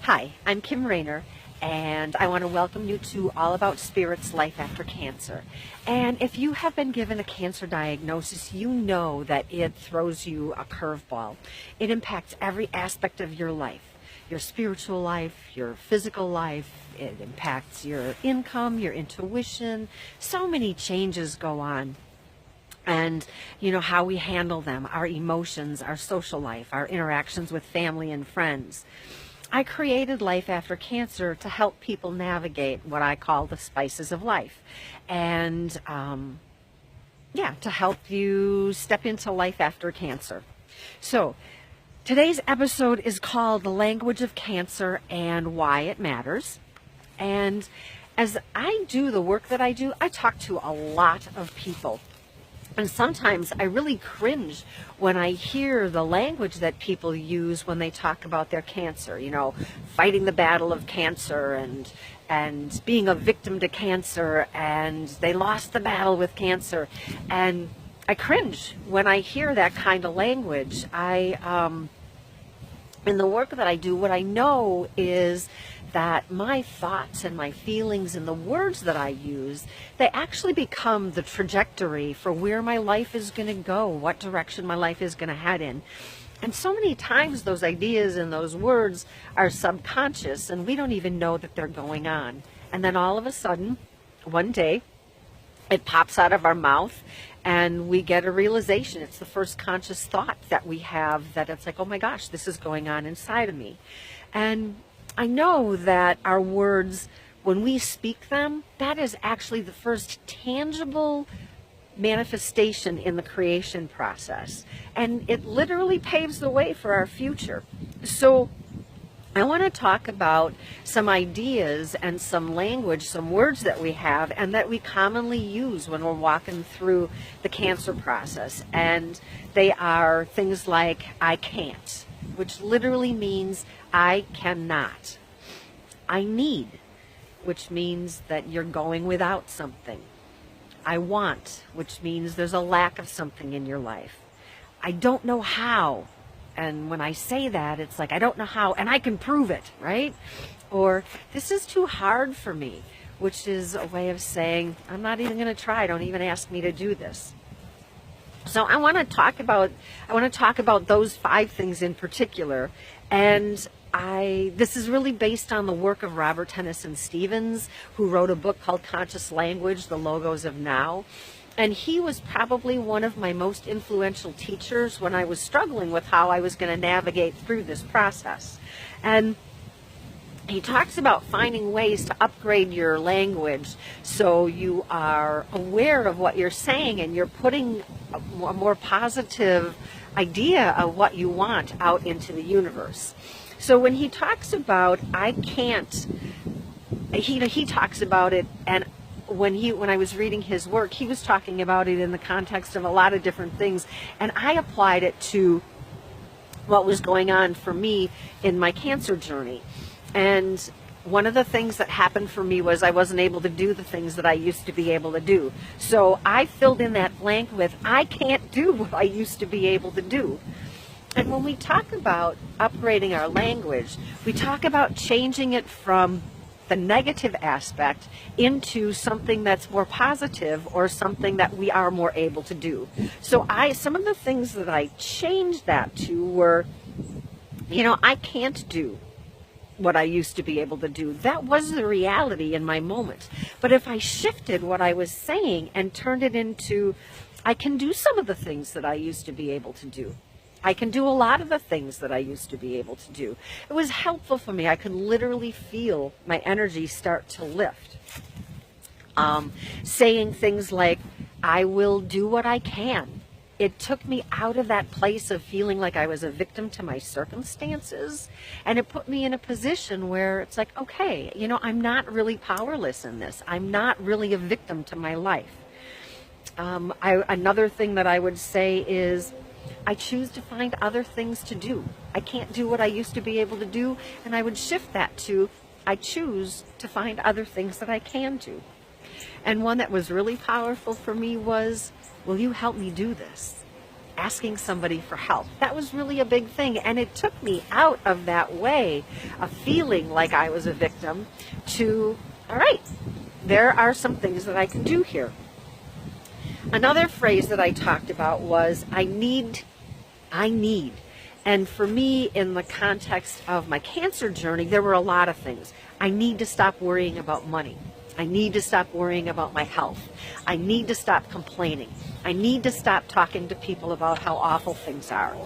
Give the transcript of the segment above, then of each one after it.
Hi, I'm Kim Rayner, and I want to welcome you to All About Spirit's Life After Cancer. And if you have been given a cancer diagnosis, you know that it throws you a curveball. It impacts every aspect of your life, your spiritual life, your physical life. It impacts your income, your intuition. So many changes go on. And, how we handle them, our emotions, our social life, our interactions with family and friends. I created Life After Cancer to help people navigate what I call the spices of life. And, to help you step into life after cancer. So, today's episode is called The Language of Cancer and Why It Matters. And as I do the work that I do, I talk to a lot of people. And sometimes I really cringe when I hear the language that people use when they talk about their cancer, fighting the battle of cancer and being a victim to cancer, and they lost the battle with cancer. And I cringe when I hear that kind of language. In the work that I do, what I know is that my thoughts and my feelings and the words that I use, they actually become the trajectory for where my life is going to go, what direction my life is going to head in. And so many times those ideas and those words are subconscious and we don't even know that they're going on. And then all of a sudden, one day, it pops out of our mouth and we get a realization. It's the first conscious thought that we have, that it's like, oh my gosh, this is going on inside of me. And I know that our words, when we speak them, that is actually the first tangible manifestation in the creation process. And it literally paves the way for our future. So I want to talk about some ideas and some language, some words that we have and that we commonly use when we're walking through the cancer process. And they are things like, I can't, which literally means I cannot. I need, which means that you're going without something. I want, which means there's a lack of something in your life. I don't know how. And when I say that, it's like, I don't know how, and I can prove it, right? Or, this is too hard for me, which is a way of saying, I'm not even going to try. Don't even ask me to do this. So I want to talk about those 5 things in particular. And this is really based on the work of Robert Tennyson Stevens, who wrote a book called Conscious Language, The Logos of Now. And he was probably one of my most influential teachers when I was struggling with how I was going to navigate through this process. And he talks about finding ways to upgrade your language so you are aware of what you're saying and you're putting a more positive idea of what you want out into the universe. So when he talks about I can't, he talks about it, and when I was reading his work, he was talking about it in the context of a lot of different things, and I applied it to what was going on for me in my cancer journey. And one of the things that happened for me was I wasn't able to do the things that I used to be able to do. So I filled in that blank with, I can't do what I used to be able to do. And when we talk about upgrading our language, we talk about changing it from the negative aspect into something that's more positive or something that we are more able to do. So some of the things that I changed that to were, I can't do what I used to be able to do. That was the reality in my moment. But if I shifted what I was saying and turned it into, I can do some of the things that I used to be able to do. I can do a lot of the things that I used to be able to do. It was helpful for me. I could literally feel my energy start to lift. Saying things like, I will do what I can. It took me out of that place of feeling like I was a victim to my circumstances, and it put me in a position where it's like, okay, I'm not really powerless in this. I'm not really a victim to my life. Another thing that I would say is, I choose to find other things to do. I can't do what I used to be able to do, and I would shift that to, I choose to find other things that I can do. And one that was really powerful for me was, will you help me do this? asking somebody for help. That was really a big thing, and it took me out of that way of feeling like I was a victim to, all right, there are some things that I can do here. Another phrase that I talked about was I need. And for me, in the context of my cancer journey, there were a lot of things. I need to stop worrying about money. I need to stop worrying about my health. I need to stop complaining. I need to stop talking to people about how awful things are.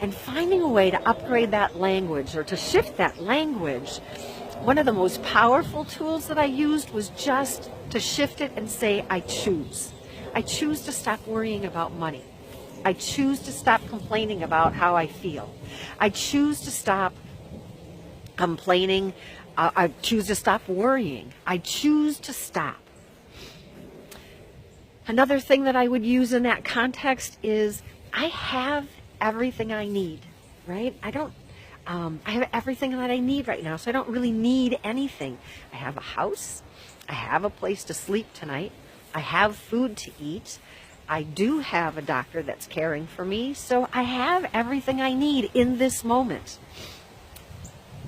And finding a way to upgrade that language or to shift that language, one of the most powerful tools that I used was just to shift it and say, I choose. I choose to stop worrying about money. I choose to stop complaining about how I feel. I choose to stop complaining. I choose to stop worrying. I choose to stop. Another thing that I would use in that context is I have everything I need, right? I have everything that I need right now, so I don't really need anything. I have a house. I have a place to sleep tonight. I have food to eat. I do have a doctor that's caring for me, so I have everything I need in this moment.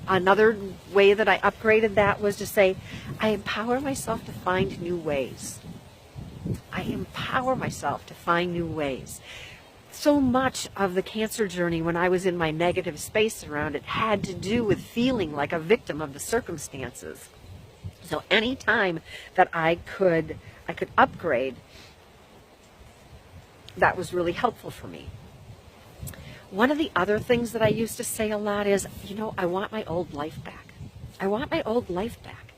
Another way that I upgraded that was to say, I empower myself to find new ways. I empower myself to find new ways. So much of the cancer journey when I was in my negative space around it had to do with feeling like a victim of the circumstances. So any time that I could upgrade, that was really helpful for me. One of the other things that I used to say a lot is, I want my old life back. I want my old life back.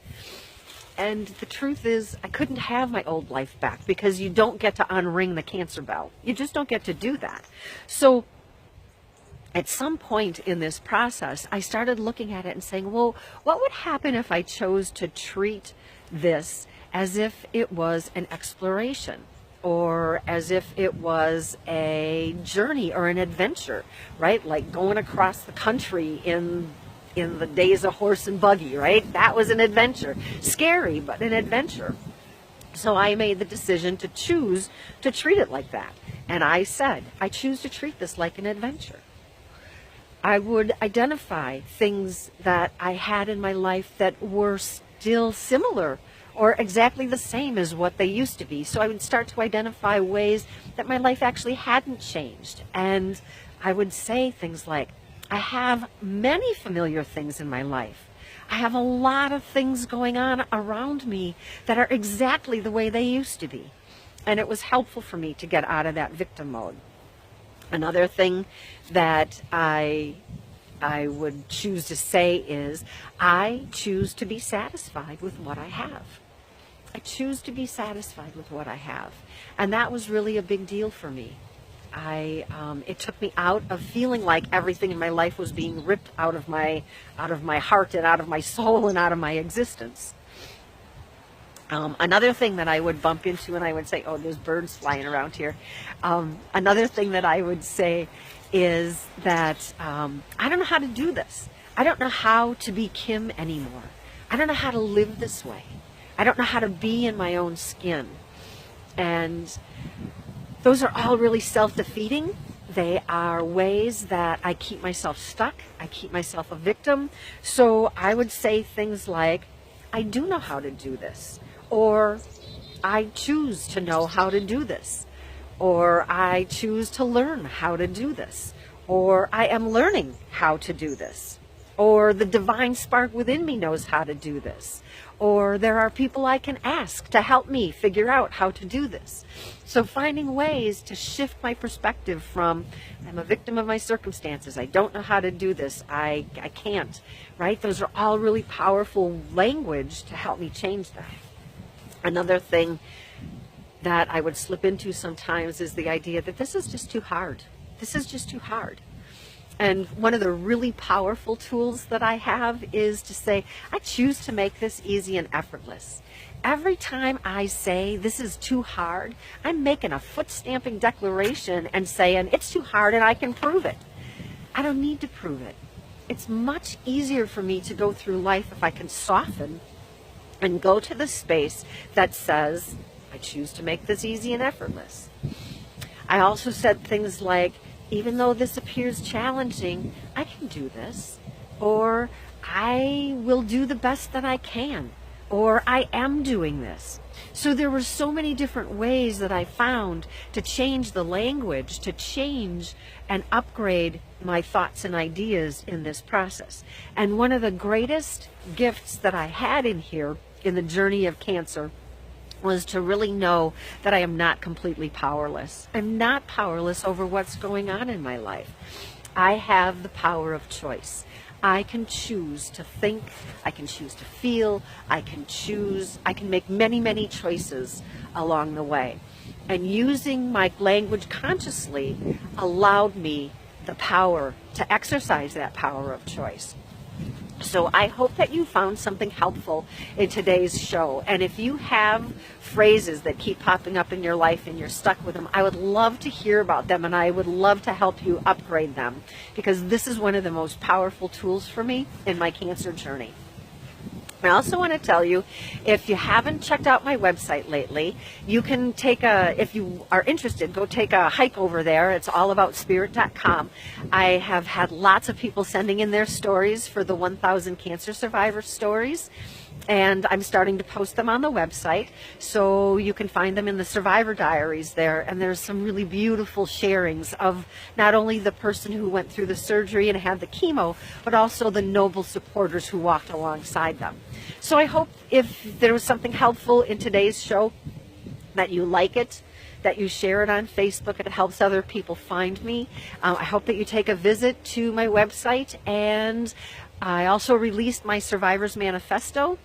And the truth is, I couldn't have my old life back because you don't get to unring the cancer bell. You just don't get to do that. So at some point in this process, I started looking at it and saying, well, what would happen if I chose to treat this as if it was an exploration? Or as if it was a journey or an adventure, right? Like going across the country in the days of horse and buggy, right? That was an adventure. Scary, but an adventure. So I made the decision to choose to treat it like that. And I said, I choose to treat this like an adventure. I would identify things that I had in my life that were still similar or exactly the same as what they used to be. So I would start to identify ways that my life actually hadn't changed. And I would say things like, I have many familiar things in my life. I have a lot of things going on around me that are exactly the way they used to be. And it was helpful for me to get out of that victim mode. Another thing that I would choose to say is, I choose to be satisfied with what I have. I choose to be satisfied with what I have. And that was really a big deal for me. It took me out of feeling like everything in my life was being ripped out of my heart and out of my soul and out of my existence. Another thing that I would bump into, and I would say, oh, there's birds flying around here. Another thing that I would say is that I don't know how to do this. I don't know how to be Kim anymore. I don't know how to live this way. I don't know how to be in my own skin. And those are all really self-defeating. They are ways that I keep myself stuck. I keep myself a victim. So I would say things like, I do know how to do this. Or I choose to know how to do this. Or I choose to learn how to do this. Or I am learning how to do this. Or the divine spark within me knows how to do this. Or there are people I can ask to help me figure out how to do this. So finding ways to shift my perspective from, I'm a victim of my circumstances, I don't know how to do this, I can't, right? Those are all really powerful language to help me change that. Another thing that I would slip into sometimes is the idea that this is just too hard. This is just too hard. And one of the really powerful tools that I have is to say, I choose to make this easy and effortless. Every time I say this is too hard, I'm making a foot-stamping declaration and saying it's too hard and I can prove it. I don't need to prove it. It's much easier for me to go through life if I can soften and go to the space that says, I choose to make this easy and effortless. I also said things like, even though this appears challenging, I can do this, or I will do the best that I can, or I am doing this. So there were so many different ways that I found to change the language, to change and upgrade my thoughts and ideas in this process. And one of the greatest gifts that I had in here in the journey of cancer was to really know that I am not completely powerless. I'm not powerless over what's going on in my life. I have the power of choice. I can choose to think, I can choose to feel, I can make many, many choices along the way. And using my language consciously allowed me the power to exercise that power of choice. So I hope that you found something helpful in today's show. And if you have phrases that keep popping up in your life and you're stuck with them, I would love to hear about them, and I would love to help you upgrade them, because this is one of the most powerful tools for me in my cancer journey. I also want to tell you, if you haven't checked out my website lately, you can if you are interested, go take a hike over there. It's allaboutspirit.com. I have had lots of people sending in their stories for the 1,000 cancer survivor stories, and I'm starting to post them on the website, so you can find them in the survivor diaries there. And there's some really beautiful sharings of not only the person who went through the surgery and had the chemo, but also the noble supporters who walked alongside them. So I hope if there was something helpful in today's show, that you like it, that you share it on Facebook. It helps other people find me. I hope that you take a visit to my website. And I also released my Survivor's Manifesto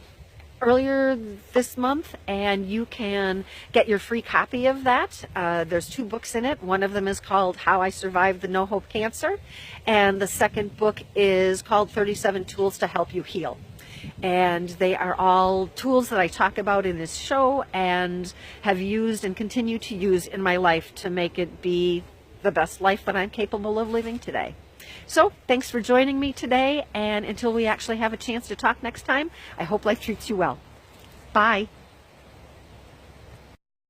earlier this month, and you can get your free copy of that. There's 2 books in it. One of them is called How I Survived the No Hope Cancer, and the second book is called 37 Tools to Help You Heal. And they are all tools that I talk about in this show and have used and continue to use in my life to make it be the best life that I'm capable of living today. So thanks for joining me today, and until we actually have a chance to talk next time, I hope life treats you well. Bye.